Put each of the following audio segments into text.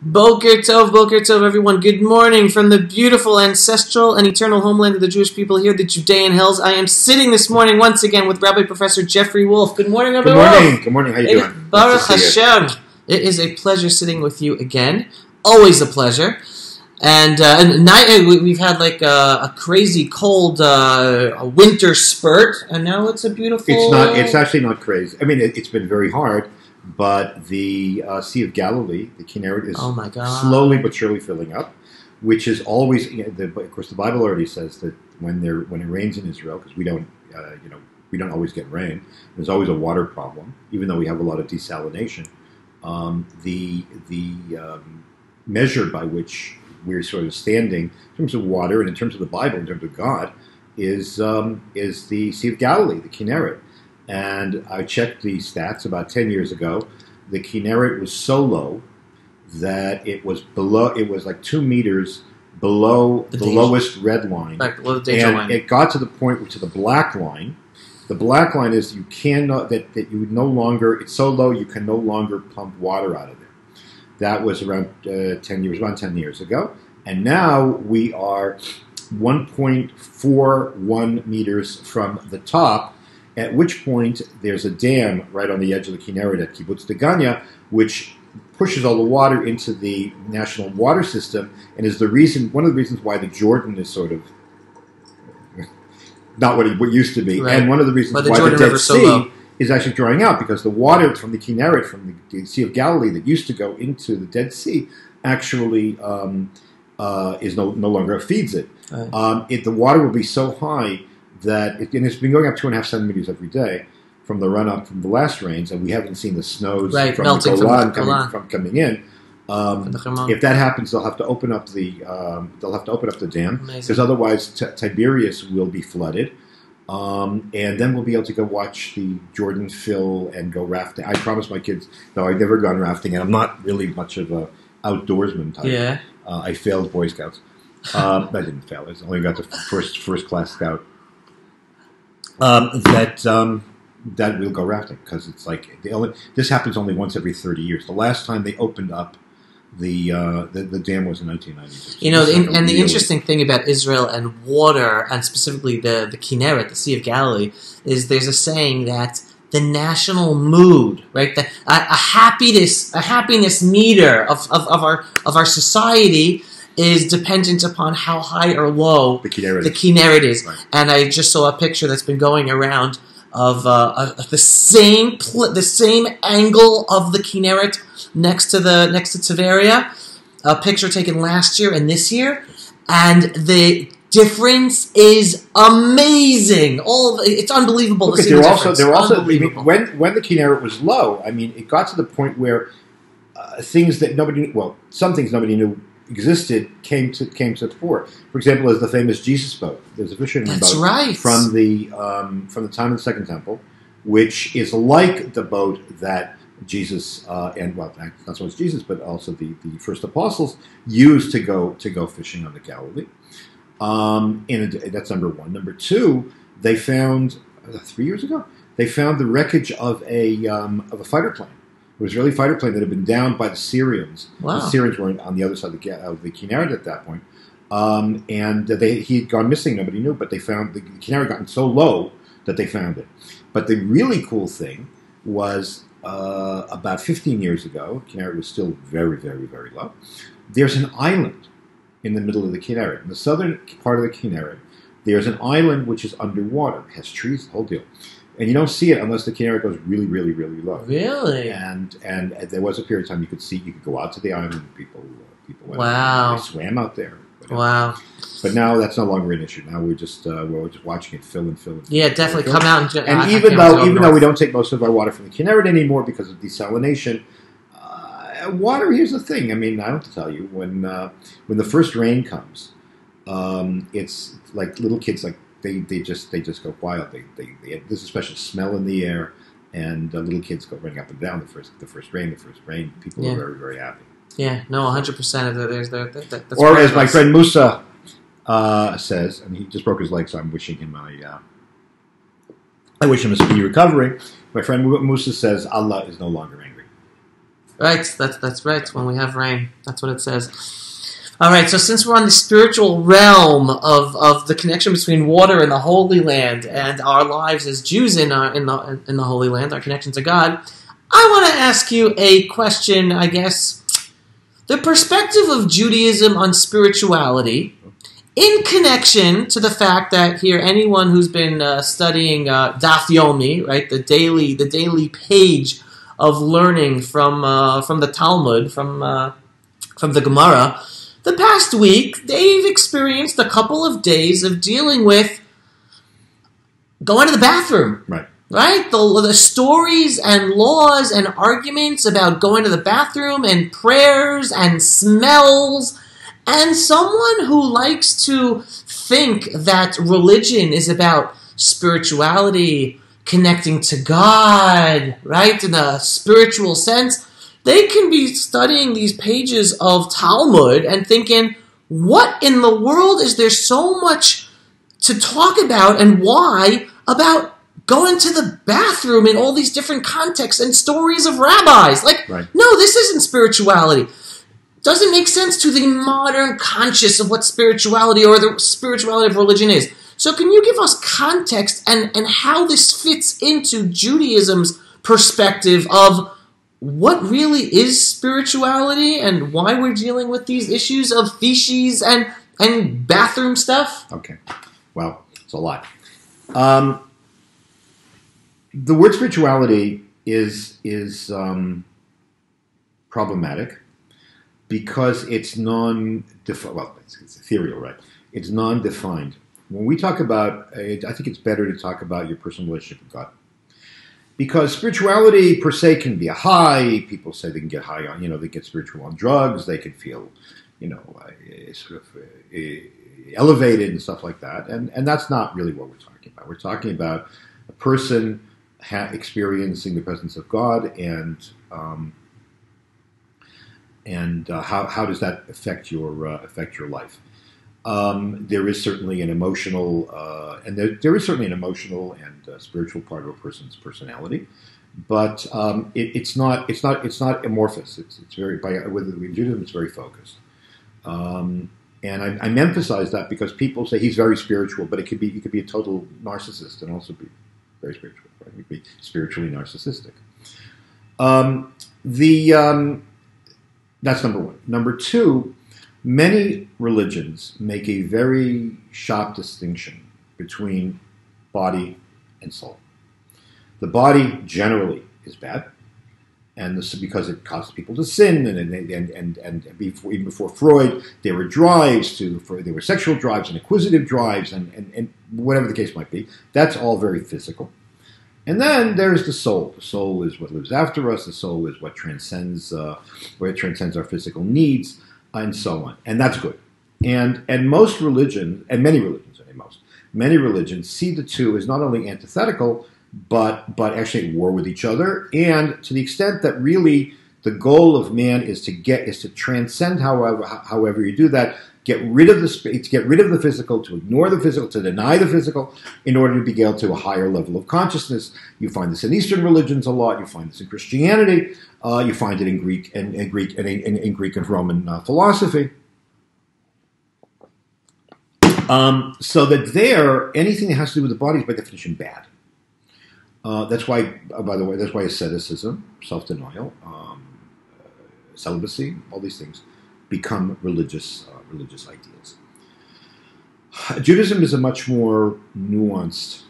Boker Tov, everyone. Good morning from the beautiful, ancestral, and eternal homeland of the Jewish people here, the Judean hills. I am sitting this morning once again with Rabbi Professor Jeffrey Woolf. Good morning, Rabbi Woolf. Good morning. Good morning. How you doing? Baruch Hashem. It is a pleasure sitting with you again. Always a pleasure. And we've had like a crazy cold winter spurt, and now it's a beautiful... It's actually not crazy. I mean, it's been very hard. But the Sea of Galilee, the Kinneret, is slowly but surely filling up, which is always, of course, the Bible already says that when it rains in Israel, because we don't always get rain, there's always a water problem, even though we have a lot of desalination. The measure by which we're sort of standing in terms of water and in terms of the Bible, in terms of God, is the Sea of Galilee, the Kinneret. And I checked the stats about 10 years ago. The Kinneret was so low that it was like 2 meters below the lowest red line. Right, below the danger line. It got to the point to the black line. The black line is you cannot, that you no longer, it's so low you can no longer pump water out of there. That was around 10 years ago. And now we are 1.41 meters from the top, at which point there's a dam right on the edge of the Kinneret at Kibbutz Degania, which pushes all the water into the national water system, and is one of the reasons why the Jordan is sort of not what it used to be, right. And one of the reasons why the Dead Sea is actually drying out, because the water from the Kinneret, from the Sea of Galilee that used to go into the Dead Sea, actually is no longer feeds it. Right. The water will be so high that and it's been going up 2.5 centimeters every day from the run-up from the last rains, and we haven't seen the snows from the Golan coming in. If that happens, they'll have to open up the dam, because otherwise Tiberias will be flooded, and then we'll be able to go watch the Jordan fill and go rafting. I promised my kids, though I've never gone rafting, and I'm not really much of a outdoorsman type. Yeah. I failed Boy Scouts. I didn't fail. I only got the first class scout. That we'll go rafting, because it's like this happens only once every 30 years. The last time they opened up the dam was in 1992. The interesting thing about Israel and water, and specifically the Kinneret, the Sea of Galilee, is there's a saying that the national mood, right, a happiness meter of our society is dependent upon how high or low the Kinneret is. Right. And I just saw a picture that's been going around of the same angle of the Kinneret next to Tveria, a picture taken last year and this year, and the difference is amazing. It's unbelievable. Look, when the Kinneret was low, I mean, it got to the point where some things nobody knew existed came to the fore. For example, as the famous Jesus boat. There's a fisherman boat from the time of the Second Temple, which is like the boat that Jesus not so much Jesus, but also the first apostles used to go fishing on the Galilee. That's number one. Number two, they found 3 years ago. They found the wreckage of a fighter plane. It was an Israeli fighter plane that had been downed by the Syrians. Wow. The Syrians were on the other side of the Kinneret at that point. He had gone missing. Nobody knew, but they found the Kinneret gotten so low that they found it. But the really cool thing was about 15 years ago, Kinneret was still very, very, very low. There's an island in the middle of the Kinneret. In the southern part of the Kinneret, there's an island which is underwater. It has trees, the whole deal. And you don't see it unless the Kinneret goes really, really, really low. Really? And there was a period of time you could go out to the island, and people went. Wow. They swam out there. Wow. But now that's no longer an issue. Now we're just watching it fill and fill. Yeah, definitely come out. And even though we don't take most of our water from the Kinneret anymore because of desalination, water, here's the thing. I mean, I don't have to tell you, when the first rain comes, it's like little kids, like they just go wild. There's a special smell in the air, and little kids go running up and down the first rain. People are very, very happy. Yeah, no, 100%. That's or as my friend Musa says, and he just broke his leg, so I'm wishing him I wish him a speedy recovery. My friend Musa says, Allah is no longer angry. Right, that's right. When we have rain, that's what it says. All right, so since we're on the spiritual realm of the connection between water and the Holy Land and our lives as Jews in the Holy Land, our connection to God, I want to ask you a question, I guess. The perspective of Judaism on spirituality in connection to the fact that here, anyone who's been studying Daf Yomi, right, the daily page of learning from the Talmud, from the Gemara, the past week, they've experienced a couple of days of dealing with going to the bathroom. Right. Right? The stories and laws and arguments about going to the bathroom and prayers and smells. And someone who likes to think that religion is about spirituality, connecting to God, right? In a spiritual sense, they can be studying these pages of Talmud and thinking, what in the world is there so much to talk about and why about going to the bathroom in all these different contexts and stories of rabbis? Like, right. No, this isn't spirituality. Doesn't make sense to the modern conscious of what spirituality or the spirituality of religion is. So can you give us context and how this fits into Judaism's perspective of what really is spirituality and why we're dealing with these issues of feces and bathroom stuff? Okay. Well, it's a lot. The word spirituality is problematic because it's non-defined. Well, it's ethereal, right? It's non-defined. When we talk about, I think it's better to talk about your personal relationship with God. Because spirituality per se can be a high. People say they can get high on, they get spiritual on drugs. They can feel, sort of elevated and stuff like that. And that's not really what we're talking about. We're talking about a person experiencing the presence of God and how does that affect your life? There is certainly an emotional and spiritual part of a person's personality, but it's not amorphous. It's very with Judaism, it's very focused. And I emphasize that because people say he's very spiritual, but he could be a total narcissist and also be very spiritual. Right? He could be spiritually narcissistic. That's number one. Number two, many religions make a very sharp distinction between body and soul. The body generally is bad, and this is because it causes people to sin. And even before Freud, there were there were sexual drives and acquisitive drives, and whatever the case might be. That's all very physical. And then there's the soul. The soul is what lives after us. The soul is what transcends our physical needs, and so on. And that's good. And most religions, and many religions see the two as not only antithetical, but actually at war with each other. And to the extent that really the goal of man is to transcend, however you do that, get rid of the physical, to ignore the physical, to deny the physical, in order to be able to a higher level of consciousness. You find this in Eastern religions a lot. You find this in Christianity. You find it in Greek and Roman philosophy. So that anything that has to do with the body is by definition bad. That's why, by the way, asceticism, self-denial, celibacy, all these things become religious ideals. Judaism is a much more nuanced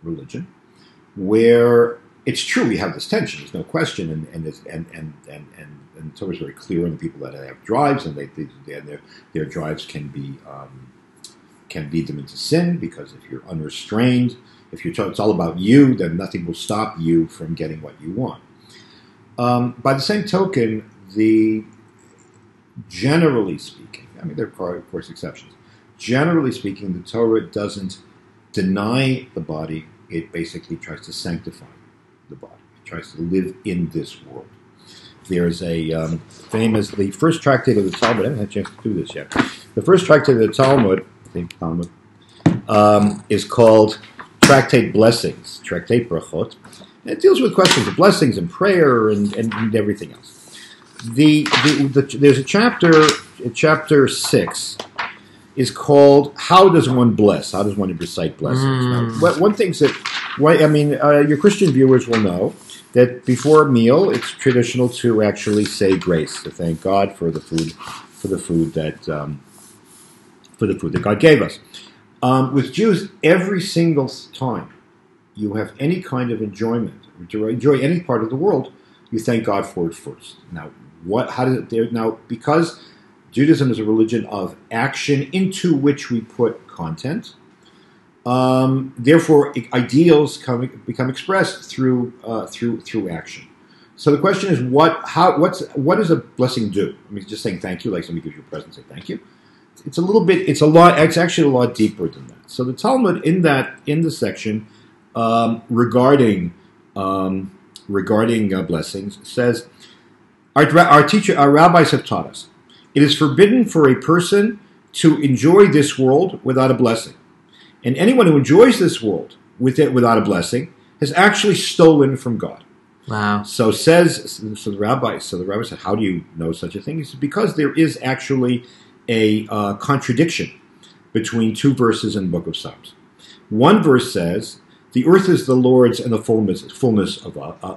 religion, where it's true we have this tension. There's no question, and the Torah is very clear on the people that have drives, and their drives can lead them into sin, because if you're unrestrained, if it's all about you, then nothing will stop you from getting what you want. By the same token, generally speaking, I mean, there are, of course, exceptions. Generally speaking, the Torah doesn't deny the body. It basically tries to sanctify the body. It tries to live in this world. There's the first tractate of the Talmud. I haven't had a chance to do this yet. The first tractate of the Talmud, is called Tractate Brachot. And it deals with questions of blessings and prayer and everything else. there's a chapter 6 is called "How Does One Bless?" How does one recite blessings? Now, one thing that, your Christian viewers will know that before a meal, it's traditional to actually say grace, to thank God for the food that God gave us. With Jews, every single time you have any kind of enjoyment, or to enjoy any part of the world, you thank God for it first. Now, because Judaism is a religion of action into which we put content, therefore ideals become expressed through action. So the question is, what does a blessing do? I mean, just saying thank you, like somebody gives you a present, say thank you. It's actually a lot deeper than that. So the Talmud in the section regarding blessings says, our rabbis have taught us, it is forbidden for a person to enjoy this world without a blessing. And anyone who enjoys this world without a blessing has actually stolen from God. Wow. So the rabbi said, how do you know such a thing? He said, because there is actually a contradiction between two verses in the book of Psalms. One verse says, the earth is the Lord's and the fullness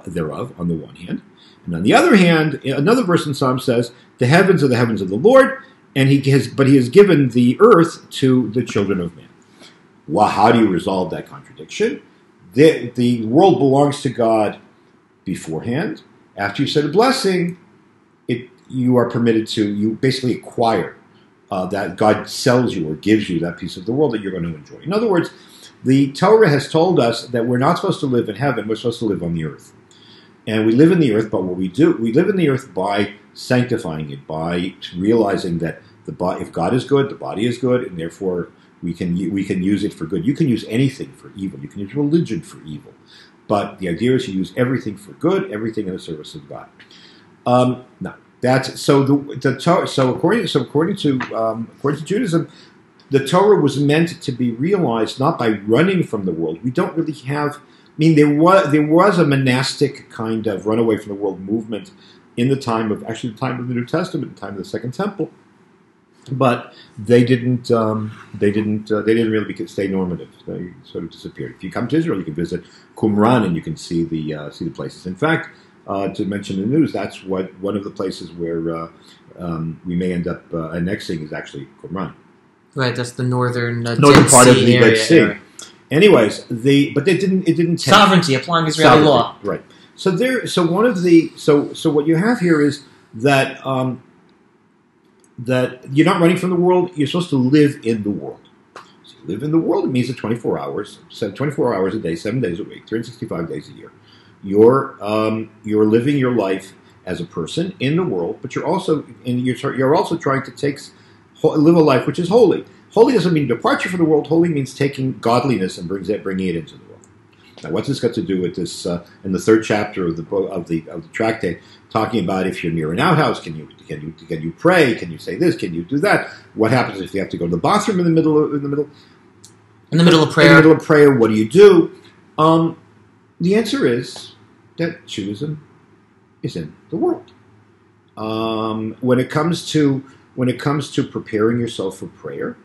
thereof, on the one hand. And on the other hand, another verse in Psalm says, the heavens are the heavens of the Lord, and he has given the earth to the children of man. Well, how do you resolve that contradiction? The world belongs to God beforehand. After you said a blessing, you are permitted you basically acquire that God sells you or gives you that piece of the world that you're going to enjoy. In other words, the Torah has told us that we're not supposed to live in heaven, we're supposed to live on the earth. And we live in the earth, but what we do, we live in the earth by sanctifying it, by realizing that if God is good, the body is good, and therefore we can use it for good. You can use anything for evil. You can use religion for evil. But the idea is you use everything for good, everything in the service of God. Now, that's so. According to Judaism, the Torah was meant to be realized not by running from the world. We don't really have. I mean, there was a monastic kind of runaway from the world movement in the time of the New Testament, the time of the Second Temple, but they didn't really stay normative. They sort of disappeared. If you come to Israel, you can visit Qumran and you can see the places. In fact, to mention the news, that's one of the places where we may end up annexing is actually Qumran. Right, that's the northern part of the Dead Sea. Area. Anyways, but it didn't sovereignty applying Israeli law. Right. So what you have here is that that you're not running from the world. You're supposed to live in the world. So you live in the world. It means that 24 hours a day, 7 days a week, 365 days a year. You're living your life as a person in the world, but you're also trying to live a life which is holy. Holy doesn't mean departure from the world. Holy means taking godliness and bringing it into the world. Now, what's this got to do with this? In the third chapter of the tractate, talking about if you're near an outhouse, can you pray? Can you say this? Can you do that? What happens if you have to go to the bathroom in the middle of prayer? In the middle of prayer, what do you do? The answer is that Judaism is in the world. When it comes to preparing yourself for prayer,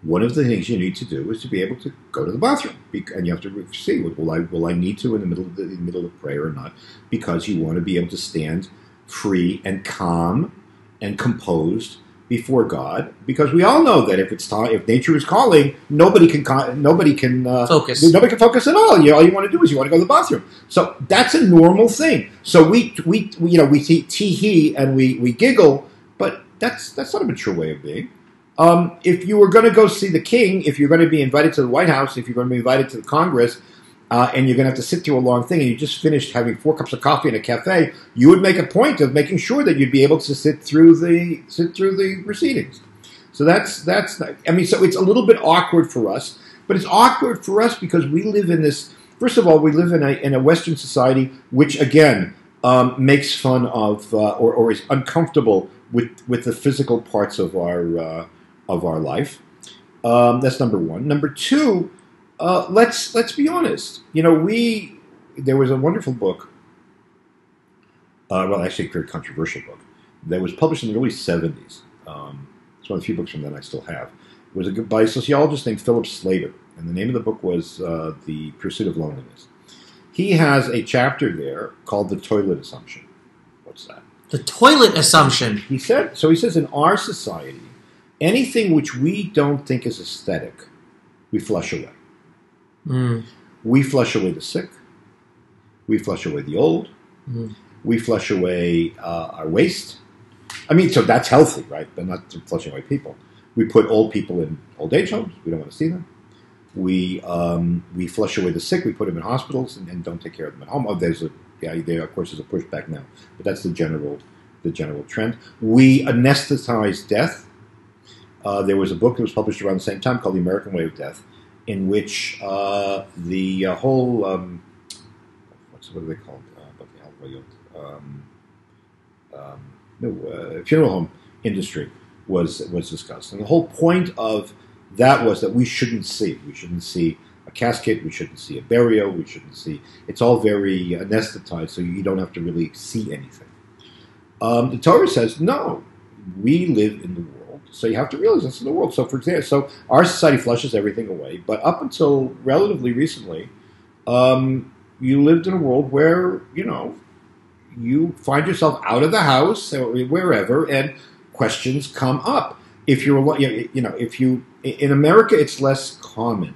one of the things you need to do is to be able to go to the bathroom, and you have to see will I need to in the middle of prayer or not, because you want to be able to stand free and calm and composed before God, because we all know that if nature is calling, nobody can focus. Nobody can focus at all. All you want to do is you want to go to the bathroom. So that's a normal thing. So we tee-hee and we giggle, but that's not a mature way of being. If you were going to go see the king, if you're going to be invited to the White House, if you're going to be invited to the Congress, and you're going to have to sit through a long thing, and you just finished having 4 cups of coffee in a cafe, you would make a point of making sure that you'd be able to sit through the proceedings. So so it's a little bit awkward for us, but it's awkward for us because we live in this. First of all, we live in a Western society which again makes fun of or is uncomfortable with the physical parts of our life. That's number one. Number two, let's be honest. There was a wonderful book, actually a very controversial book, that was published in the early 70s. It's one of the few books from then I still have. It was by a sociologist named Philip Slater, and the name of the book was The Pursuit of Loneliness. He has a chapter there called The Toilet Assumption. What's that? The toilet assumption. He says in our society, anything which we don't think is aesthetic, we flush away. We flush away the sick. We flush away the old. We flush away our waste. I mean, so that's healthy, right? But not flushing away people. We put old people in old age homes. We don't want to see them. We flush away the sick. We put them in hospitals and don't take care of them at home. Oh, there of course there's a pushback now, but that's the general trend. We anesthetize death. There was a book that was published around the same time called The American Way of Death, in which the whole what are they called? Funeral home industry was discussed, and the whole point of that was that we shouldn't see a casket, we shouldn't see a burial, we shouldn't see. It's all very anesthetized, so you don't have to really see anything. The Torah says no, we live in the world, so you have to realize this in the world. So, for example, our society flushes everything away, but up until relatively recently, you lived in a world where you find yourself out of the house or wherever, and questions come up. If you're, in America, it's less common.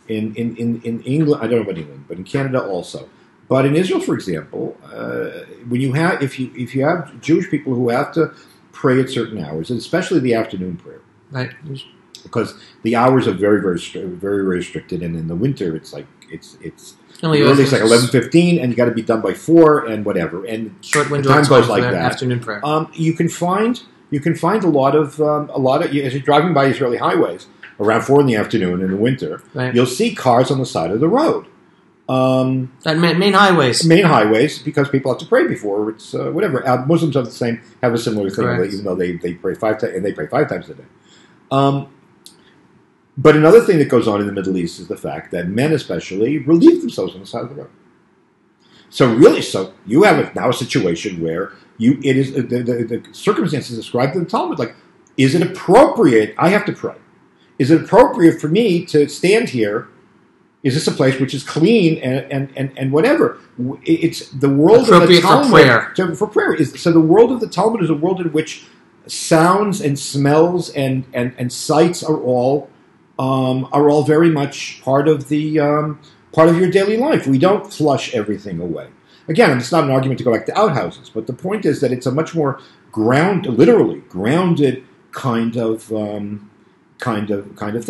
In England, I don't know about England, but in Canada also. But in Israel, for example, if you have Jewish people who have to pray at certain hours, and especially the afternoon prayer, right? Because the hours are very, very, very restricted, and in the winter, it's like it's early, it's like 11:15, and you got to be done by 4 and whatever. And short window time goes like that. Afternoon prayer. You can find a lot of as you're driving by Israeli highways around 4 in the afternoon in the winter, right. You'll see cars on the side of the road. Main highways. Main highways, because people have to pray before it's whatever. Muslims have a similar thing, even though they pray 5 times, and they pray 5 times a day. But another thing that goes on in the Middle East is the fact that men, especially, relieve themselves on the side of the road. So you have now a situation where the circumstances described in the Talmud, like, is it appropriate? I have to pray. Is it appropriate for me to stand here? Is this a place which is clean and whatever? It's the world of the Talmud for prayer. So the world of the Talmud is a world in which sounds and smells and sights are all very much part of your daily life. We don't flush everything away. Again, it's not an argument to go back to outhouses, but the point is that it's a much more literally grounded kind of thing.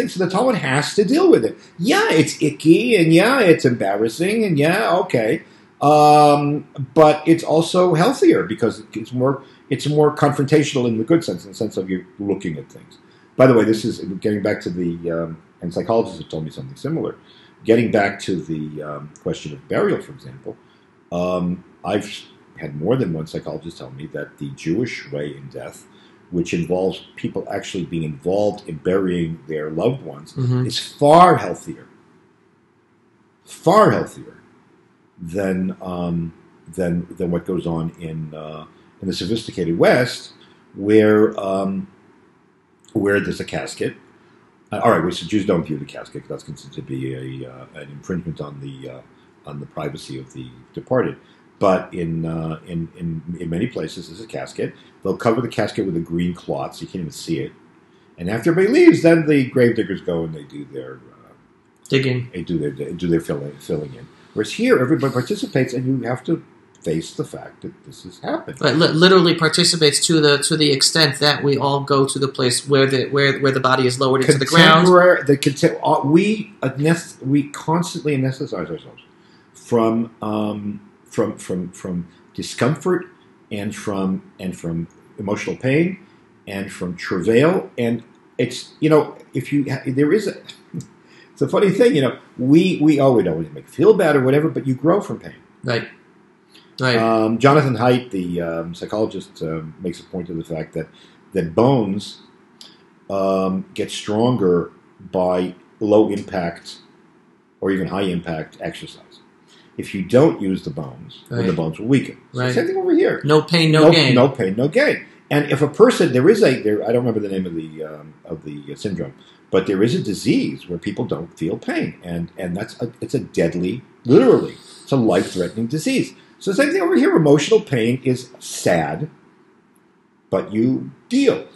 So the Talmud has to deal with it. Yeah, it's icky, and yeah, it's embarrassing, and yeah, okay. But it's also healthier because it's more confrontational in the good sense, in the sense of you're looking at things. By the way, this is getting back to and psychologists have told me something similar. Getting back to the question of burial, for example, I've had more than one psychologist tell me that the Jewish way in death, which involves people actually being involved in burying their loved ones, is far healthier than what goes on in the sophisticated West, where there's a casket. All right, so Jews don't view the casket because that's considered to be an infringement on the privacy of the departed. But in many places, there's a casket. They'll cover the casket with a green cloth, so you can't even see it. And after everybody leaves, then the grave diggers go and they do their digging. They do their filling in. Whereas here, everybody participates, and you have to face the fact that this has happened. Right, literally participates to the extent that we all go to the place where the body is lowered into the ground. We constantly anesthetize ourselves from discomfort and from emotional pain and from travail, and it's it's a funny thing, we don't make you feel bad or whatever, but you grow from pain. Right. Jonathan Haidt, the psychologist, makes a point of the fact that bones get stronger by low impact or even high impact exercise. If you don't use the bones, then the bones will weaken. So same thing over here. No pain, no gain. No pain, no gain. And if a person, I don't remember the name of the syndrome, but there is a disease where people don't feel pain, and it's a deadly, literally, it's a life-threatening disease. So the same thing over here. Emotional pain is sad, but you deal,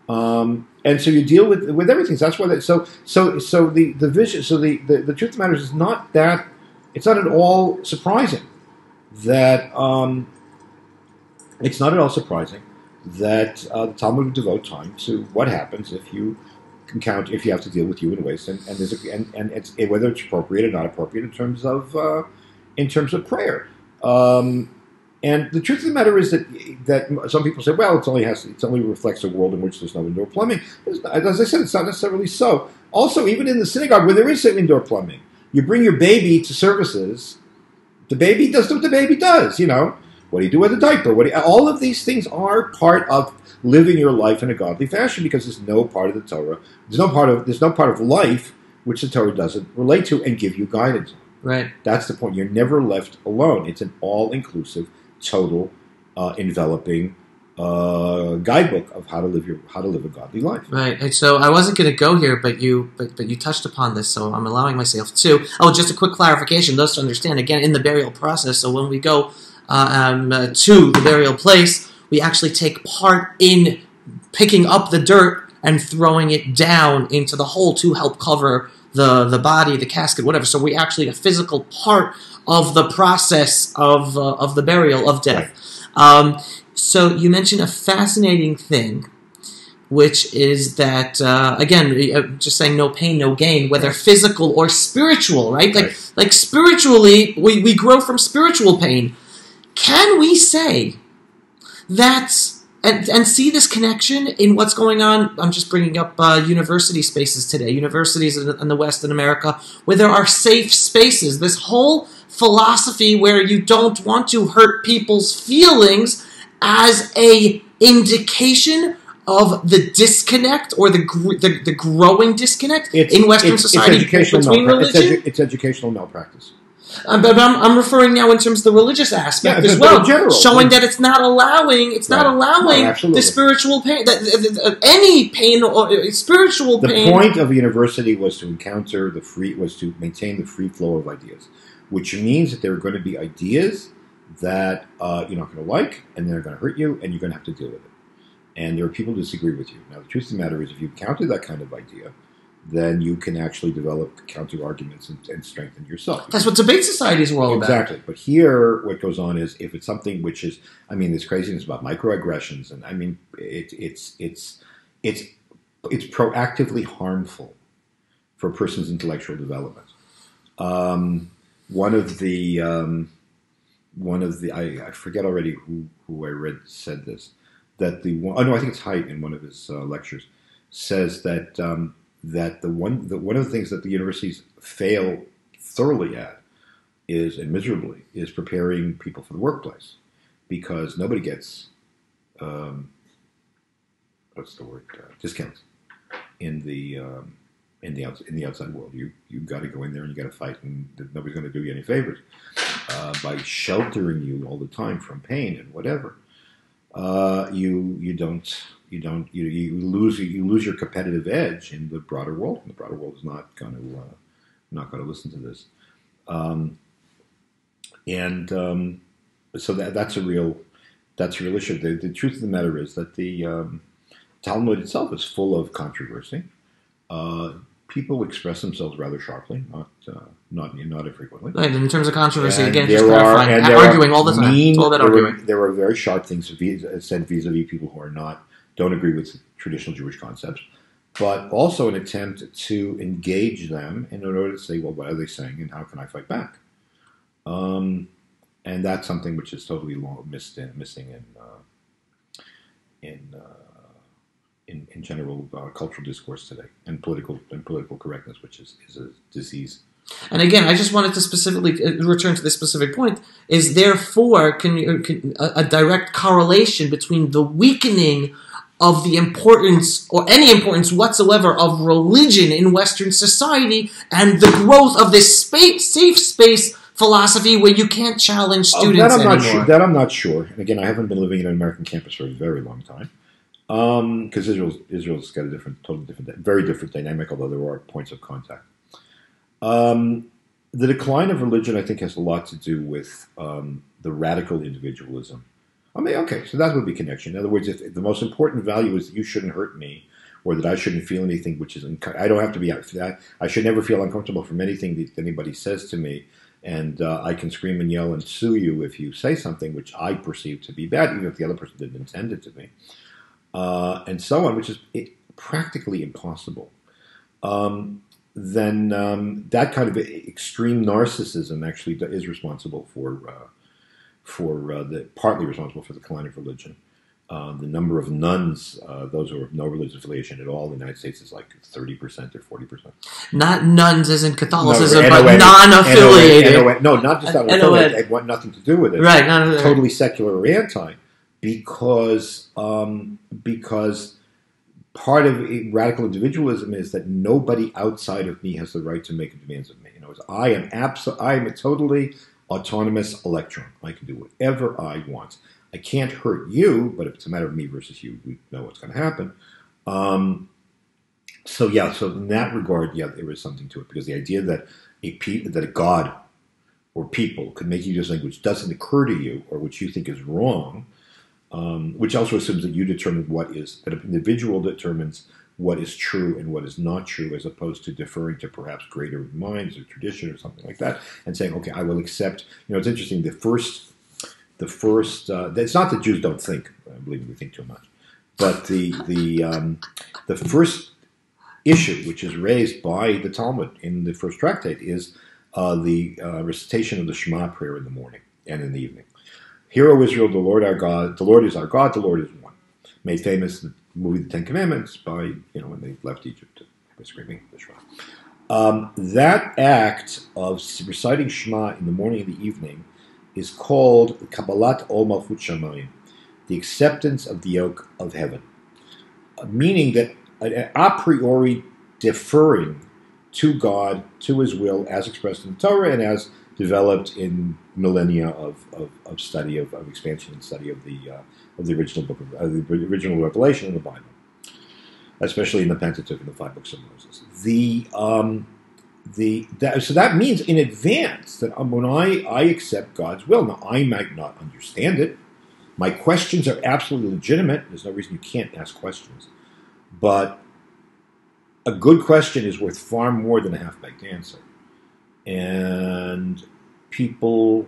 and so you deal with everything. So that's why. The vision. So the truth of the matter is not that. It's not at all surprising that it's not at all surprising that the Talmud would devote time to what happens if you if you have to deal with human waste, and it's, whether it's appropriate or not appropriate in terms of prayer. And the truth of the matter is that some people say, well, it only reflects a world in which there's no indoor plumbing. As I said, it's not necessarily so. Also, even in the synagogue where there is indoor plumbing, you bring your baby to services. The baby does what the baby does. What do you do with a diaper? All of these things are part of living your life in a godly fashion, because there's no part of the Torah, there's no part of life which the Torah doesn't relate to and give you guidance on. Right. That's the point. You're never left alone. It's an all-inclusive, total, enveloping guidebook of how to live a godly life. Right. And so I wasn't going to go here, but you touched upon this, so I'm allowing myself to. Oh, just a quick clarification, those to understand. Again, in the burial process, so when we go to the burial place, we actually take part in picking up the dirt and throwing it down into the hole to help cover the body, the casket, whatever. So we actually a physical part of the process of the burial of death. Right. So you mentioned a fascinating thing, which is that again, just saying no pain, no gain, whether physical or spiritual, right? Like spiritually, we grow from spiritual pain. Can we say that, and see this connection in what's going on? I'm just bringing up university spaces today, universities in the West in America, where there are safe spaces. This whole philosophy where you don't want to hurt people's feelings as a indication of the disconnect or the growing disconnect in Western society between religion. It's educational malpractice. But I'm referring now in terms of the religious aspect as well, showing that it's not allowing the spiritual pain, any pain or spiritual pain. The point of a university was to maintain the free flow of ideas, which means that there are going to be ideas that you're not going to like, and they're going to hurt you, and you're going to have to deal with it. And there are people who disagree with you. Now, the truth of the matter is, if you counter that kind of idea, then you can actually develop counter-arguments and strengthen yourself. That's what debate societies are all about. Exactly. But here, what goes on is, if it's something which is, there's craziness about microaggressions, and it's proactively harmful for a person's intellectual development. One of the I forget already who I read said this, that I think it's Haidt in one of his lectures, says that one of the things that the universities fail thoroughly at and miserably is preparing people for the workplace, because nobody gets discounts in the outside world. You got to go in there and you got to fight, and nobody's going to do you any favors by sheltering you all the time from pain and whatever. You lose your competitive edge in the broader world. And the broader world is not going to listen to this, so that's a real issue. The truth of the matter is that the Talmud itself is full of controversy. People express themselves rather sharply, not infrequently. Right, in terms of controversy, again, just clarifying, arguing all the time. It's all about arguing. There are very sharp things said vis-a-vis people who don't agree with traditional Jewish concepts, but also an attempt to engage them in order to say, well, what are they saying, and how can I fight back? And that's something which is totally missing in general cultural discourse today, and political correctness, which is a disease. And again, I just wanted to specifically return to this specific point. Is therefore a direct correlation between the weakening of the importance or any importance whatsoever of religion in Western society and the growth of this safe space philosophy where you can't challenge students anymore. That I'm not sure. And again, I haven't been living in an American campus for a very long time. Because Israel's got a very different dynamic, although there are points of contact. The decline of religion, I think, has a lot to do with the radical individualism. I mean, okay, so that would be connection. In other words, if the most important value is that you shouldn't hurt me, or that I shouldn't feel anything, which is I don't have to be. I should never feel uncomfortable from anything that anybody says to me, and I can scream and yell and sue you if you say something which I perceive to be bad, even if the other person didn't intend it to me. And so on, which is practically impossible, then that kind of extreme narcissism actually is responsible partly responsible for the decline of religion. The number of nuns, those who have no religious affiliation at all in the United States, is like 30% or 40%. Not nuns as in Catholicism, but non-affiliated. No, not just non-affiliated. They want nothing to do with it. Right. Totally secular or anti. Because part of radical individualism is that nobody outside of me has the right to make demands of me. I am a totally autonomous electron. I can do whatever I want. I can't hurt you, but if it's a matter of me versus you, we know what's going to happen. So in that regard, there is something to it, because the idea that a god or people could make you do something which doesn't occur to you or which you think is wrong. Which also assumes that you determine that an individual determines what is true and what is not true, as opposed to deferring to perhaps greater minds or tradition or something like that, and saying, okay, I will accept. It's interesting. The first. It's not that Jews don't think. I believe we think too much, but the first issue which is raised by the Talmud in the first tractate is the recitation of the Shema prayer in the morning and in the evening. Hear, O Israel, the Lord our God, the Lord is our God, the Lord is one. Made famous the movie The Ten Commandments by, when they left Egypt by screaming the Shema. That act of reciting Shema in the morning and the evening is called Kabbalat Ol Malchut Shamayim, the acceptance of the yoke of heaven. Meaning that a priori deferring to God, to His will, as expressed in the Torah and as developed in millennia of study of expansion and study of the original book of the original Revelation in the Bible, especially in the Pentateuch and the 5 books of Moses. So that means in advance that when I accept God's will, now I might not understand it. My questions are absolutely legitimate. There's no reason you can't ask questions, but a good question is worth far more than a half-baked answer. And people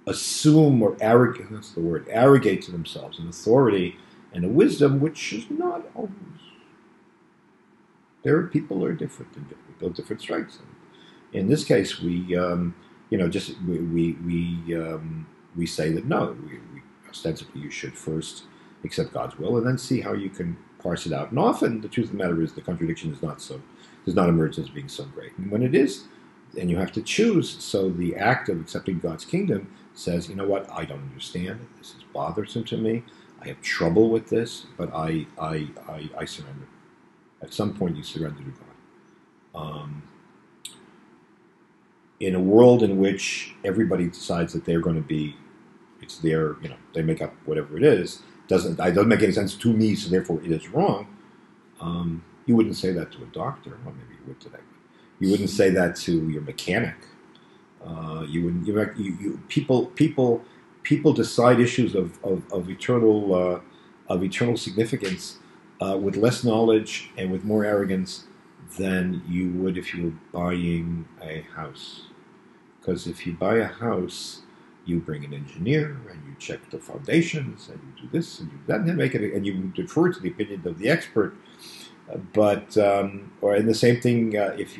assume or arrogate to themselves an authority and a wisdom which is not always. People are different, and people have different strengths. And in this case, we say that no, ostensibly you should first accept God's will and then see how you can parse it out. And often, the truth of the matter is, the contradiction does not emerge as being so great. And when it is, and you have to choose. So the act of accepting God's kingdom says, you know what, I don't understand it. This is bothersome to me. I have trouble with this, but I surrender. At some point, you surrender to God. In a world in which everybody decides that they're going to be, it's their, they make up whatever it is, doesn't make any sense to me, so therefore it is wrong. You wouldn't say that to a doctor. Well, maybe you would today. You wouldn't say that to your mechanic. You wouldn't. People decide issues of eternal significance with less knowledge and with more arrogance than you would if you were buying a house. Because if you buy a house, you bring an engineer and you check the foundations and you do this and you do that and make it, and you defer to the opinion of the expert. Or the same thing, if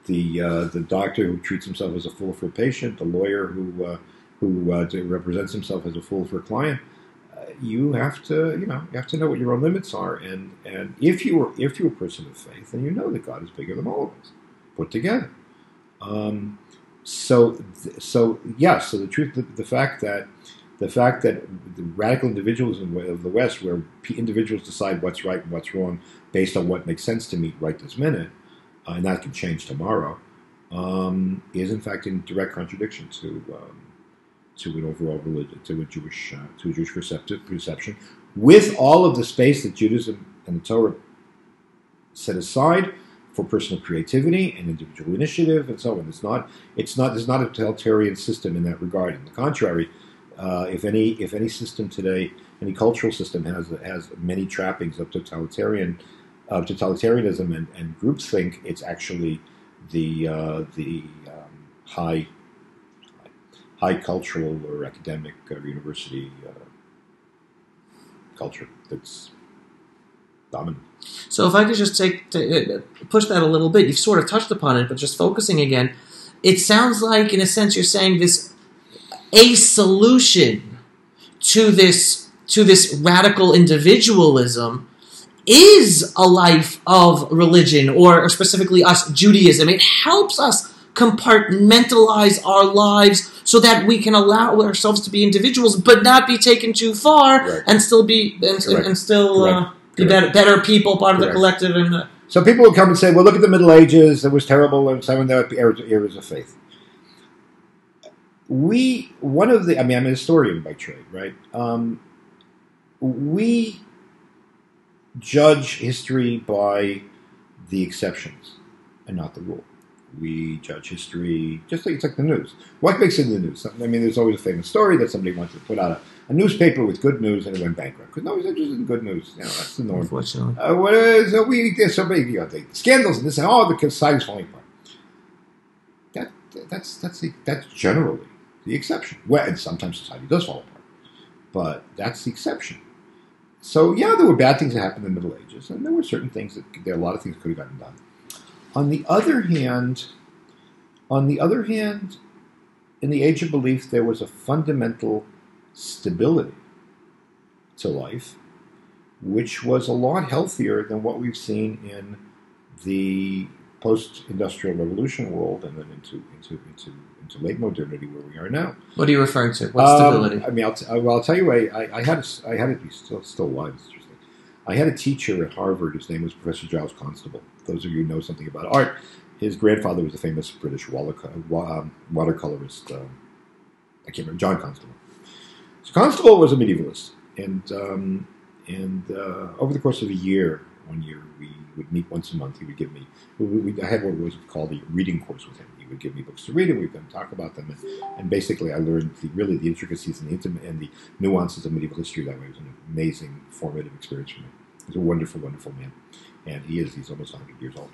the doctor who treats himself as a fool for a patient, the lawyer who represents himself as a fool for a client, you have to know what your own limits are, and if you're a person of faith, then you know that God is bigger than all of us put together. So the truth, the fact that the radical individualism of the West, where individuals decide what's right and what's wrong based on what makes sense to me right this minute, and that can change tomorrow, is in fact in direct contradiction to an overall religion, to a Jewish perception, with all of the space that Judaism and the Torah set aside for personal creativity and individual initiative and so on. There's not a totalitarian system in that regard. On the contrary, if any system today, any cultural system has many trappings of totalitarianism and groupthink, it's actually the high cultural or academic or university culture that's dominant. So if I could just push that a little bit, you've sort of touched upon it, but just focusing again, it sounds like, in a sense, you're saying a solution to this radical individualism is a life of religion, or specifically us, Judaism. It helps us compartmentalize our lives so that we can allow ourselves to be individuals, but not be taken too far, right, and still be be better people, part of the collective. And so people will come and say, "Well, look at the Middle Ages; it was terrible, and some of the eras of faith." I'm a historian by trade, right? We judge history by the exceptions and not the rule. We judge history just like it's like the news. What makes it in the news? I mean, there's always a famous story that somebody wanted to put out a newspaper with good news and it went bankrupt because nobody's interested in good news. That's the norm. Unfortunately, there's so many the scandals and this and the society's falling apart. That's generally the exception. Well, and sometimes society does fall apart, but that's the exception. So there were bad things that happened in the Middle Ages, and there were certain things a lot of things could have gotten done. On the other hand, in the Age of Belief, there was a fundamental stability to life, which was a lot healthier than what we've seen in the post-industrial revolution world, and then into late modernity where we are now. What are you referring to? What stability? I mean, I'll tell you. I had he's still alive. It's interesting. I had a teacher at Harvard whose name was Professor Giles Constable. Those of you who know something about art, his grandfather was a famous British watercolorist. I can't remember, John Constable. So Constable was a medievalist, and over the course of one year, we would meet once a month. He would give me. I had what was called a reading course with him. He would give me books to read, and we'd then talk about them. And basically, I learned the intricacies and the nuances of medieval history that way. It was an amazing, formative experience for me. He was a wonderful, wonderful man. And he's almost 100 years old.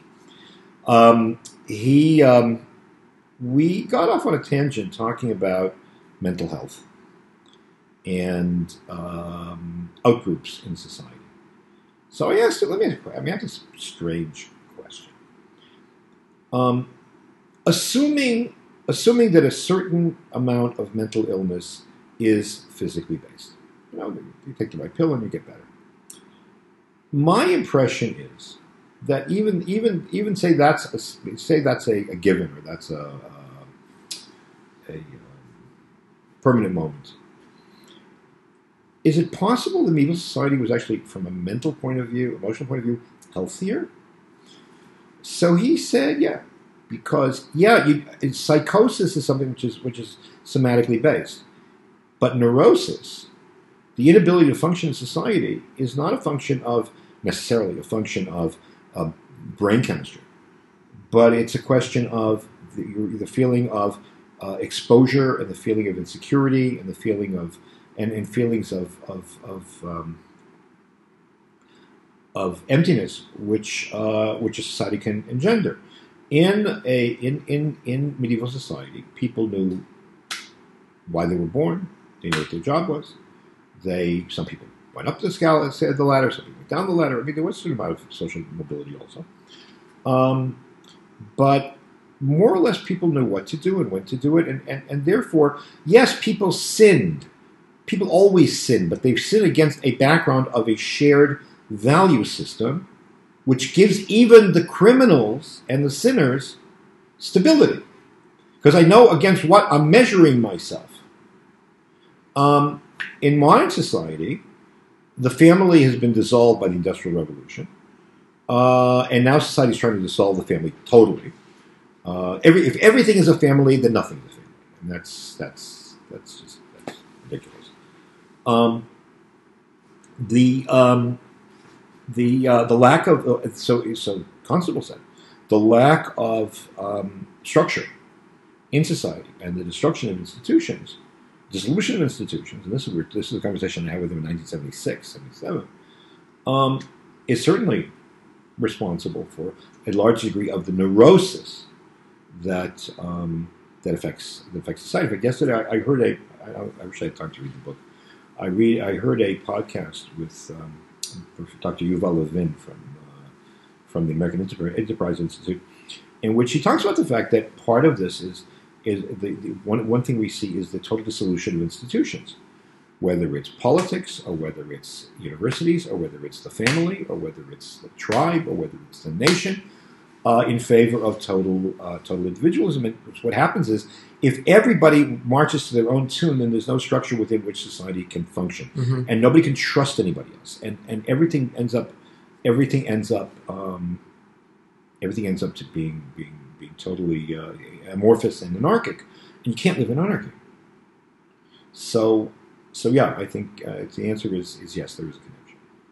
We got off on a tangent talking about mental health and outgroups in society. So I asked him, I have this strange question. Assuming that a certain amount of mental illness is physically based, you take the right pill and you get better. My impression is that even say that's a given, or that's a permanent moment. Is it possible the medieval society was actually, from a mental point of view, emotional point of view, healthier? So he said, yeah, because psychosis is something which is somatically based, but neurosis, the inability to function in society, is not necessarily a function of brain chemistry, but it's a question of the feeling of exposure and the feeling of insecurity and the feeling of and feelings of emptiness, which a society can engender. In medieval society, people knew why they were born. They knew what their job was. Some people went up the ladder. Some people went down the ladder. I mean, there was a certain amount of social mobility also. But more or less, people knew what to do and when to do it, and therefore, yes, people sinned. People always sin, but they sin against a background of a shared value system, which gives even the criminals and the sinners stability. Because I know against what I'm measuring myself. In modern society, the family has been dissolved by the Industrial Revolution, and now society is trying to dissolve the family totally. If everything is a family, then nothing is a family, and that's ridiculous. The lack of so Constable said the lack of structure in society and the destruction of institutions, dissolution of institutions, and this is a conversation I had with him in 1976, 77, is certainly responsible for a large degree of the neurosis that affects society. In fact, yesterday I heard I wish I had time to read the book. I heard a podcast with Dr. Yuval Levin from the American Enterprise Institute, in which he talks about the fact that part of this is the one thing we see is the total dissolution of institutions, whether it's politics or whether it's universities or whether it's the family or whether it's the tribe or whether it's the nation, in favor of total individualism. And what happens is, if everybody marches to their own tune, then there's no structure within which society can function, and nobody can trust anybody else, and everything ends up to being totally amorphous and anarchic, and you can't live in anarchy. So yeah, I think the answer is yes, there is a connection.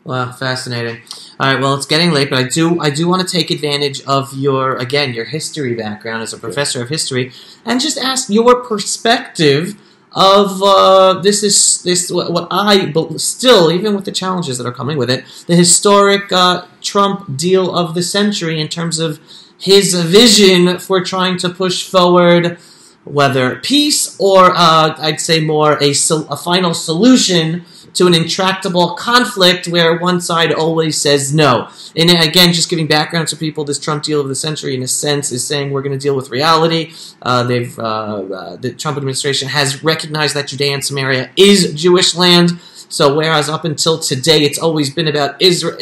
Wow, fascinating. All right, well, it's getting late, but I do want to take advantage of your history background as a professor of history, and just ask your perspective of what I still, even with the challenges that are coming with it, the historic Trump deal of the century in terms of his vision for trying to push forward whether peace or I'd say more a final solution to an intractable conflict where one side always says no. And again, just giving background to people, this Trump deal of the century, in a sense, is saying we're going to deal with reality. The Trump administration has recognized that Judea and Samaria is Jewish land. So whereas up until today, it's always been about Israel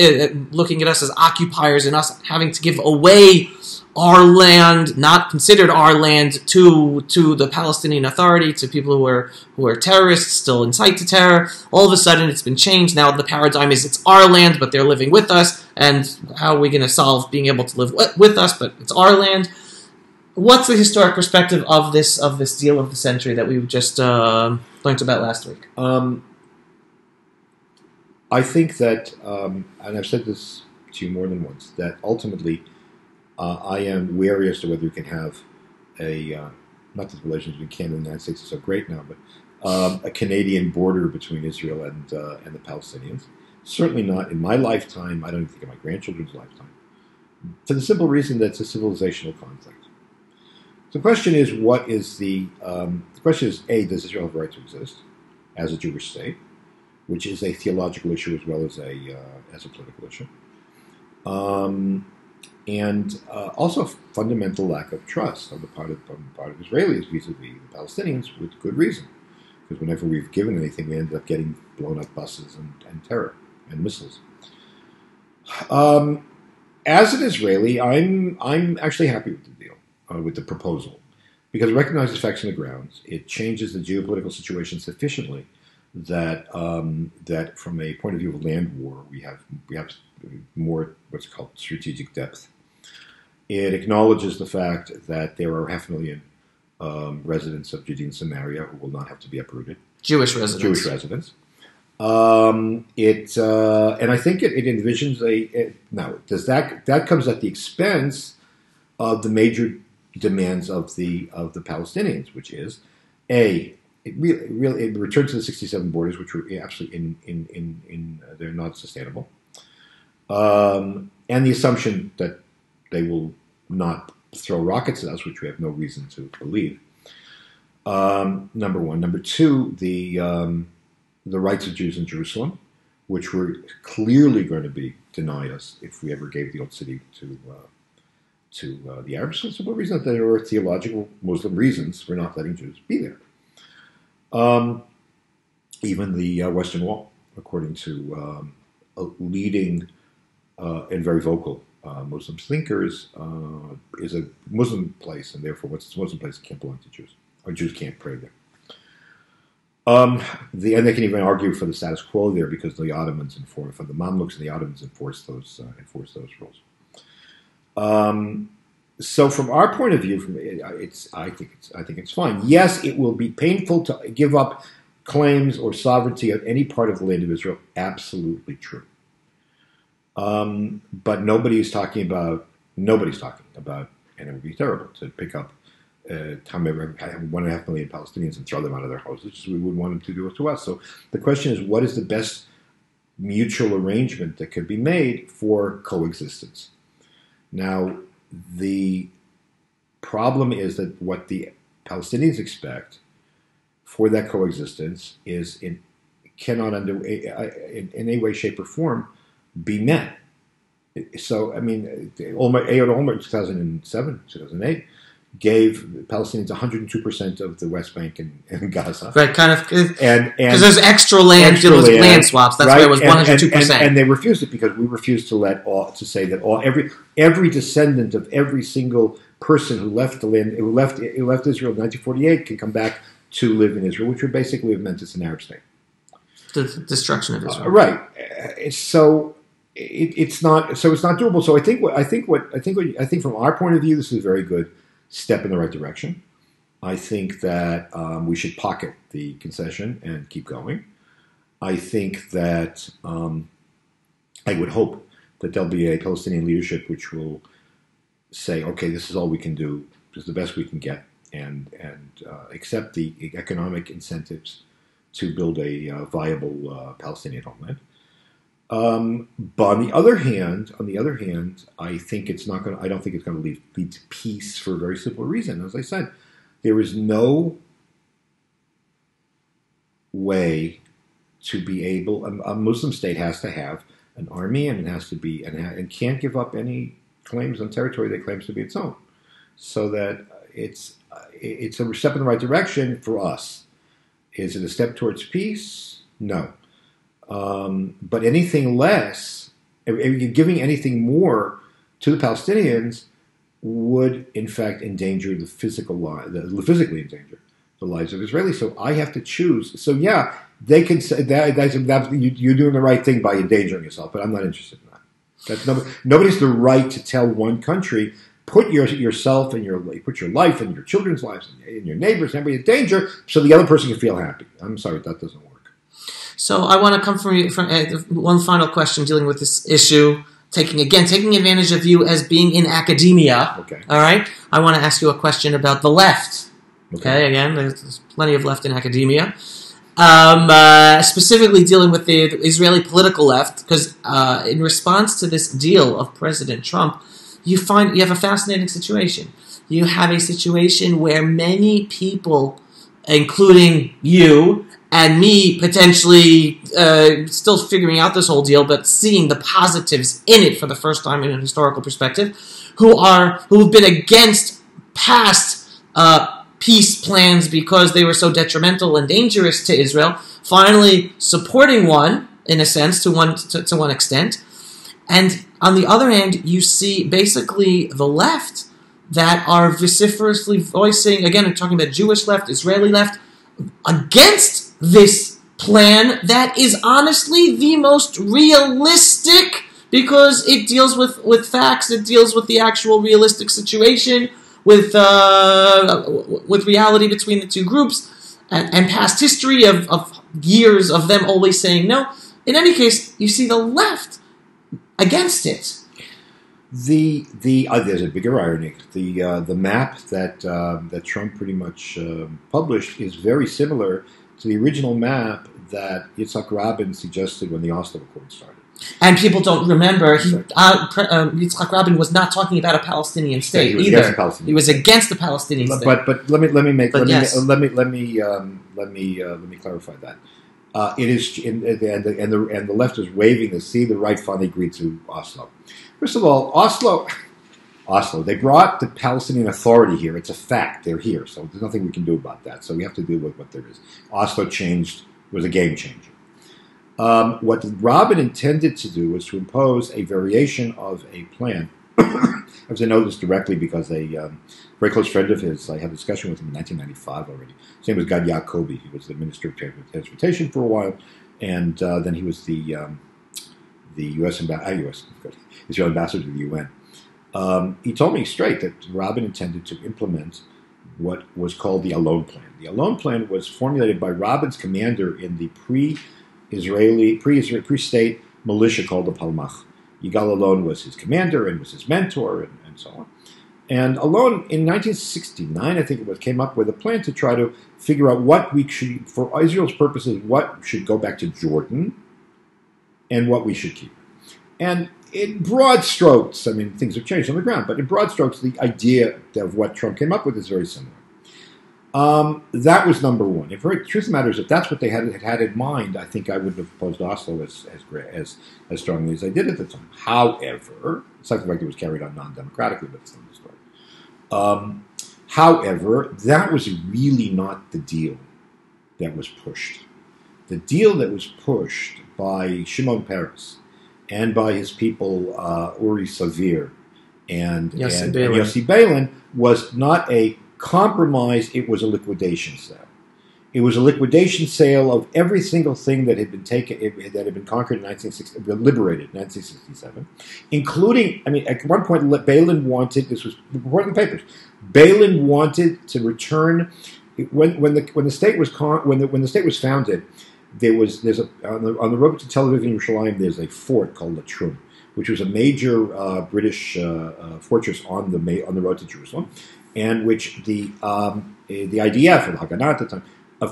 looking at us as occupiers and us having to give away our land, not considered our land, to the Palestinian Authority, to people who are terrorists, still incite to terror. All of a sudden, it's been changed. Now the paradigm is it's our land, but they're living with us. And how are we going to solve being able to live with us, but it's our land? What's the historic perspective of this deal of the century that we just learned about last week? I think that, and I've said this to you more than once, that ultimately I am wary as to whether you can have not that the relations between Canada and the United States are so great now, but a Canadian border between Israel and the Palestinians. Certainly not in my lifetime. I don't even think in my grandchildren's lifetime. For the simple reason that it's a civilizational conflict. The question is, the question is, A, does Israel have a right to exist as a Jewish state, which is a theological issue as well as a political issue. And also a fundamental lack of trust on the part of Israelis vis-a-vis the Palestinians, with good reason. Because whenever we've given anything, we ended up getting blown up buses and terror and missiles. As an Israeli, I'm actually happy with the deal, with the proposal, because it recognizes facts on the ground. It changes the geopolitical situation sufficiently that that from a point of view of land war, we have more what's called strategic depth. It acknowledges the fact that there are 500,000 residents of Judea and Samaria who will not have to be uprooted. Jewish residents. And I think it envisions now. Does that comes at the expense of the major demands of the Palestinians, which is it returns to the 67 borders, which were absolutely they're not sustainable, and the assumption that they will not throw rockets at us, which we have no reason to believe. Number one. Number two, the rights of Jews in Jerusalem, which were clearly going to be denied us if we ever gave the old city to the Arabs, for the simple reason that there were theological Muslim reasons for not letting Jews be there. Even the Western Wall, according to leading and very vocal Muslim thinkers, is a Muslim place, and therefore, what's a Muslim place, it can't belong to Jews, or Jews can't pray there. And they can even argue for the status quo there because the Ottomans the Mamluks and the Ottomans enforced those rules. So from our point of view, I think it's fine. Yes, it will be painful to give up claims or sovereignty of any part of the land of Israel. Absolutely true. But nobody's talking about, and it would be terrible to pick up 1.5 million Palestinians and throw them out of their houses, just as we would want them to do it to us. So the question is, what is the best mutual arrangement that could be made for coexistence? Now, the problem is that what the Palestinians expect for that coexistence cannot in any way, shape, or form be met. So, I mean, Olmert in 2007, 2008, gave Palestinians 102% of the West Bank and Gaza. Right, kind of, and because there's extra land, land swaps. That's right? why it was 102%. And they refused it because we refused to say that every descendant of every single person who left the land, who left Israel in 1948, can come back to live in Israel, which would basically have meant it's an Arab state. The destruction of Israel, right? So it's not doable. So I think from our point of view, this is a very good step in the right direction. I think that we should pocket the concession and keep going. I think that I would hope that there'll be a Palestinian leadership which will say, okay, this is all we can do, this is the best we can get, and accept the economic incentives to build a viable Palestinian homeland. But on the other hand, I think I don't think it's going to lead to peace for a very simple reason. As I said, there is no way to be able. A Muslim state has to have an army, and it has to be and can't give up any claims on territory that claims to be its own. So that it's a step in the right direction for us. Is it a step towards peace? No. But anything less, giving anything more to the Palestinians would, in fact, endanger physically endanger the lives of Israelis. So I have to choose. So yeah, they can say that you're doing the right thing by endangering yourself, but I'm not interested in that. Nobody has the right to tell one country, put yourself and put your life and your children's lives and your neighbors and everybody in danger, so the other person can feel happy. I'm sorry, that doesn't work. So I want to come from one final question dealing with this issue, taking advantage of you as being in academia. Okay. All right. I want to ask you a question about the left. Okay. Again, there's plenty of left in academia. Specifically dealing with the Israeli political left, because in response to this deal of President Trump, you have a fascinating situation. You have a situation where many people, including you and me, potentially still figuring out this whole deal, but seeing the positives in it for the first time in a historical perspective, who've been against past peace plans because they were so detrimental and dangerous to Israel, finally supporting one, in a sense, to one extent. And on the other hand, you see basically the left that are vociferously voicing, again, I'm talking about Jewish left, Israeli left, against this plan that is honestly the most realistic because it deals with facts, it deals with the actual realistic situation, with reality between the two groups, and past history of years of them always saying no. In any case, you see the left against it. There's a bigger irony. The map that Trump pretty much published is very similar to the original map that Yitzhak Rabin suggested when the Oslo Accord started. And people don't remember, Yitzhak Rabin was not talking about a Palestinian state either. He was against the Palestinian state. But let me clarify that. It is, and the left is waving to see the right finally agreed to Oslo. First of all, Oslo, they brought the Palestinian Authority here. It's a fact. They're here. So there's nothing we can do about that. So we have to deal with what there is. Oslo was a game changer. What Rabin intended to do was to impose a variation of a plan. I was to know this directly because a very close friend of his, I had a discussion with him in 1995 already. His name was Gad Yacobi. He was the Minister of Transportation for a while, and then he was the Israeli ambassador to the UN. he told me straight that Rabin intended to implement what was called the Alon Plan. The Alon Plan was formulated by Rabin's commander in the pre-state militia called the Palmach. Yigal Alon was his commander and was his mentor and so on. And Alon, in 1969, I think it was, came up with a plan to try to figure out what we should, for Israel's purposes, what should go back to Jordan and what we should keep. And in broad strokes, I mean, things have changed on the ground, but in broad strokes, the idea of what Trump came up with is very similar. That was number one. If the truth of the matter is, if that's what they had in mind, I think I wouldn't have opposed Oslo as strongly as I did at the time. However, something like it was carried on non-democratically, but it's another story. However, that was really not the deal that was pushed. The deal that was pushed by Shimon Peres and by his people Uri Savir and Yossi Beilin was not a compromise, it was a liquidation sale. It was a liquidation sale of every single thing that had been taken, that had been conquered in liberated in 1967, including, I mean, at one point, Beilin wanted, this was reported in the papers, Beilin wanted to return, when the state was founded, there's on the road to Tel Aviv in Yerushalayim, there's a fort called Latrum, which was a major British fortress on the road to Jerusalem, and which the IDF, or the Haganah at the time,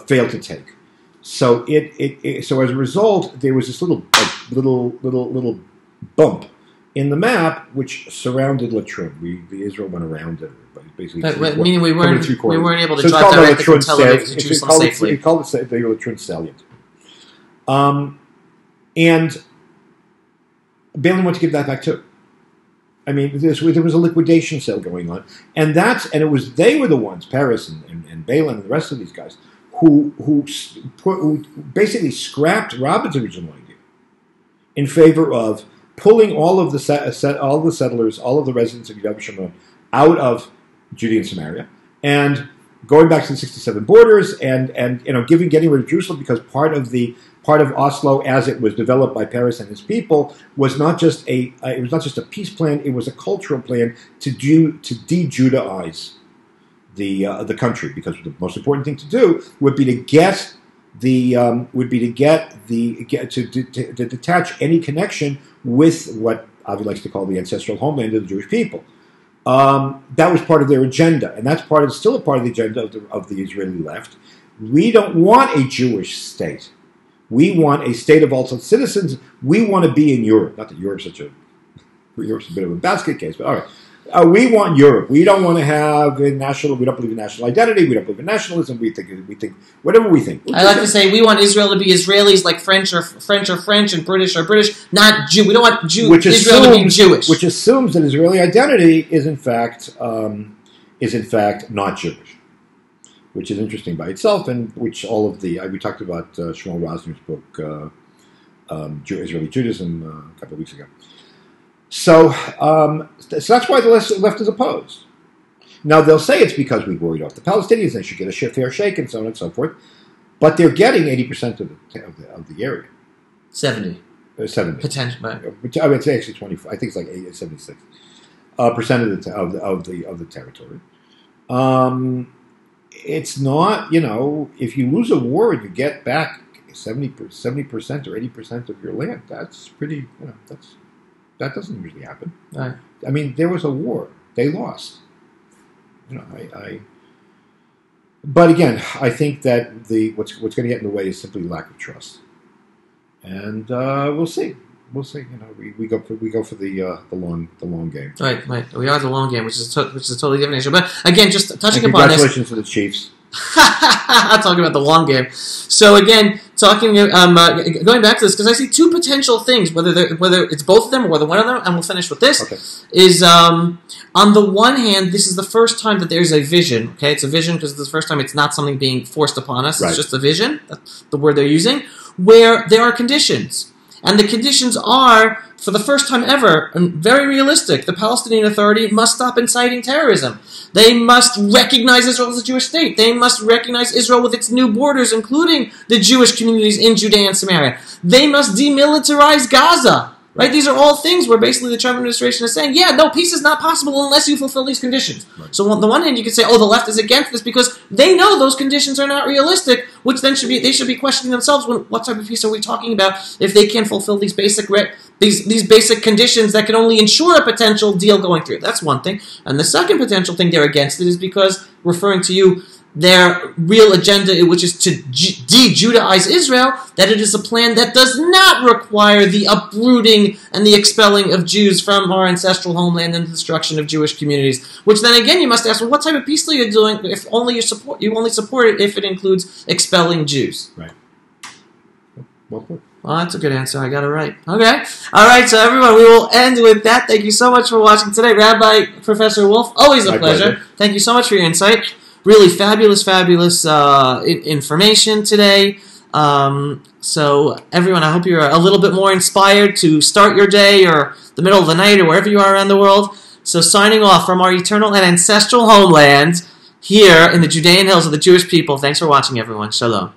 failed to take. So so as a result, there was this little bump in the map which surrounded Latrum. Israel went around it, basically. Meaning we weren't able to drive directly from Tel Aviv to Jerusalem safely. He called it the Latrum salient. And Beilin wanted to give that back too. I mean, there was a liquidation sale going on, and they were the ones, Peres and Beilin and the rest of these guys, who basically scrapped Rabin's original idea in favor of pulling all of the settlers, all of the residents of Yudav Shimon out of Judea and Samaria, and going back to the 67 borders, and getting rid of Jerusalem, because part of Oslo, as it was developed by Peres and his people, was not just a peace plan; it was a cultural plan to de-Judaize the country, because the most important thing to do would be to detach any connection with what Avi likes to call the ancestral homeland of the Jewish people. That was part of their agenda, and that's still a part of the agenda of the Israeli left. We don't want a Jewish state. We want a state of all citizens. We want to be in Europe. Not that Europe's a bit of a basket case, but all right. We want Europe. We don't want to have we don't believe in national identity. We don't believe in nationalism. We think whatever we think. I like to say we want Israel to be Israelis, like French are French, and British are British, not Jew. We don't want Israel to be Jewish. Which assumes that Israeli identity is in fact not Jewish, which is interesting by itself, and which all of we talked about Shmuel Rosner's book, Israeli Judaism, a couple of weeks ago. So that's why the left is opposed. Now, they'll say it's because we worried off the Palestinians, they should get a fair shake, and so on and so forth. But they're getting 80% of the area. 70. 70. Potential. I would say actually 24. I think it's like 76% of the territory. It's not, if you lose a war and you get back 70% or 80% of your land, that's pretty, that doesn't usually happen. Right. I mean, there was a war. They lost. But again, I think that what's going to get in the way is simply lack of trust. And we'll see. We'll see. We go for the long game. Right. We are the long game, which is a totally different issue. But again, just touching upon this. Congratulations to the Chiefs. Talking about the long game. So again, going back to this, because I see two potential things, whether it's both of them or whether one of them, and we'll finish with this, okay. Is on the one hand, this is the first time that there's a vision, okay? It's a vision because it's the first time it's not something being forced upon us, It's just a vision, that's the word they're using, where there are conditions. And the conditions are, for the first time ever, very realistic. The Palestinian Authority must stop inciting terrorism. They must recognize Israel as a Jewish state. They must recognize Israel with its new borders, including the Jewish communities in Judea and Samaria. They must demilitarize Gaza. Right? These are all things where basically the Trump administration is saying, yeah, no, peace is not possible unless you fulfill these conditions. Right. So on the one hand, you could say, oh, the left is against this because they know those conditions are not realistic, which then they should be questioning themselves, what type of peace are we talking about if they can't fulfill these basic these basic conditions that can only ensure a potential deal going through. That's one thing. And the second potential thing they're against it is because, referring to you, their real agenda, which is to de-Judaize Israel, that it is a plan that does not require the uprooting and the expelling of Jews from our ancestral homeland and the destruction of Jewish communities. Which then again, you must ask, well, what type of peace are you doing if only you only support it if it includes expelling Jews? Right. Well, that's a good answer. I got it right. Okay. All right, so everyone, we will end with that. Thank you so much for watching today. Rabbi Professor Woolf, always a pleasure. Thank you so much for your insight. Really fabulous information today. So everyone, I hope you're a little bit more inspired to start your day or the middle of the night or wherever you are around the world. So signing off from our eternal and ancestral homeland here in the Judean hills of the Jewish people. Thanks for watching, everyone. Shalom.